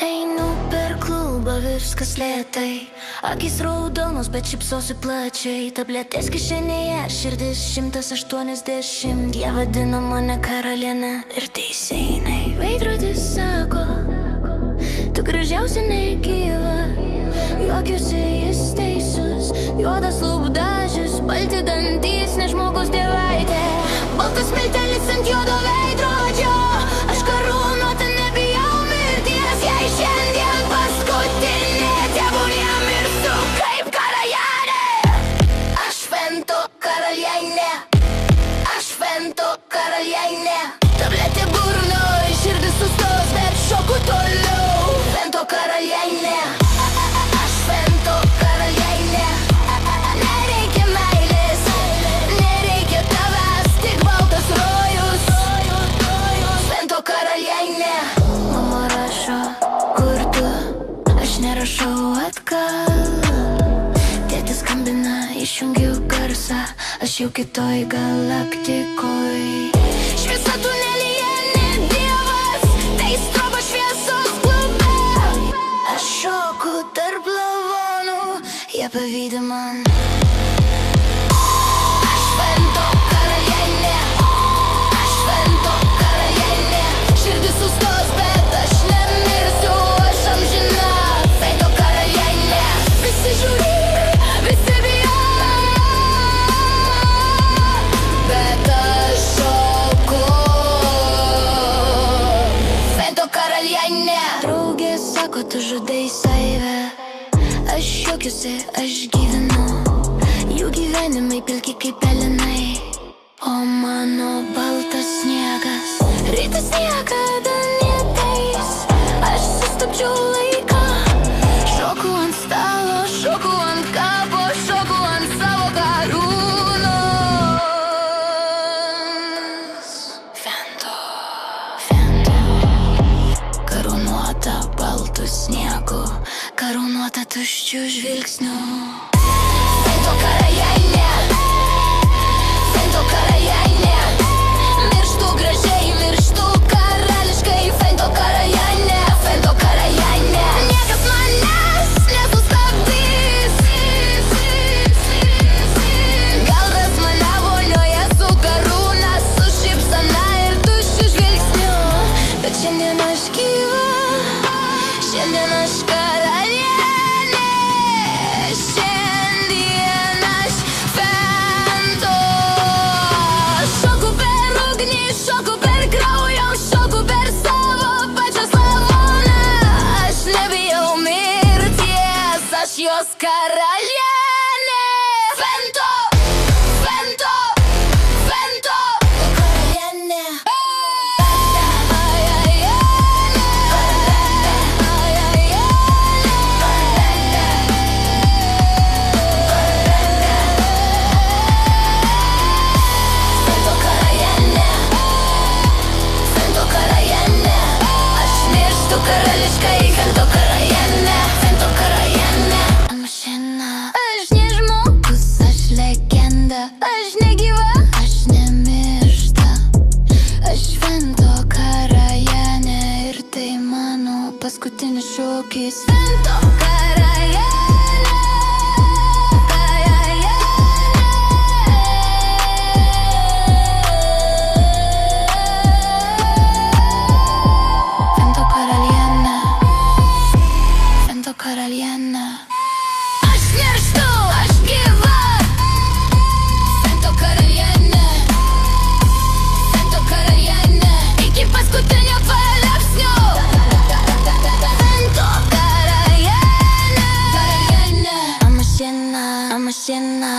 Einu per klubą, viskas lėtai. Akys raudonos, bet šypsosi plačiai. Tabletės kišenėje, širdis 180. Jie vadina mane karaliene ir teiseinai. Veidrodis sako, tu gražiausia negyva. Juokiuosi, jis teisus. Juodas lūpdažis, balti dantys, ne žmogus dievaitė. Baltas miltelis ant juodo veidrodžio. Aš karūnuota, nebijau mirties. Jei šiandien paskutinė, tebūnie mirsiu kaip karalienė. Aš Fento karalienė. Aš Fento karalienė. Tabletė burnoj, širdis sustos, bet šoku toliau. Fento karalienė. Aš Fento karalienė. Nereikia meilės, nereikia tavęs, tik baltas rojus. Fento karalienė. Mama rašo, kur tu? Aš nerašau atgal. Tėtis skambina, išjungiu garsą. Aš jau kitoj galaktikoj. Šviesa tunelyje, ne dievas. Tai strobo šviesos klube. Aš šoku tarp lavonų. Jie pavydi man. Aš Fento karalienė. Aš Fento karalienė. Širdis sustos, bet aš nemirsiu. Aš amžina Fento karalienė. Visi žiūri, visi bijo, bet aš šoku. Fento karalienė. Draugė sako, tu žudai save. Aš juokiuosi, aš gyvenu. Jų gyvenimai pilki kaip pelenai. O mano baltas sniegas. Rytas niekada neateis. Aš sustabdžiau laiką. Šoku ant stalo, šoku ant kapo, šoku ant savo karūnos. Fento, Fento. Karūnuota baltų sniegu. Karūnuota tuščių žvilgsnių. Fento karalienė. Fento karalienė. Mirštu gražiai, mirštu karališkai. Fento karalienė. Fento karalienė. Niekas manęs nesustabdys. Gal ras mane vonioje su karūna, su šypsena ir tuščiu žvilgsniu. Bet šiandien aš gyva. Šiandien aš karalienė. Šiandien aš Fento. Šoku per ugnį, šoku per kraują, šoku per savo pačios lavoną. Aš nebijau mirties, aš jos karalienė. Fento, Fento, Fento karalienė. Fento karalienė. Fento karalienė. Aš mirštu karališkai. Fento karalienė. Fento karalienė. Mašina. Aš ne žmogus, aš legenda. Aš negyva, aš nemiršta. Aš Fento karalienė. Ir tai mano paskutinis šūkis. Fento karalienė. Fento karalienė. Fento karalienė. Aš mirštu, aš gyva. Fento karalienė. Fento karalienė. Iki paskutinio paliepsnio. Fento karalienė. Karalienė. Mašina, mašina.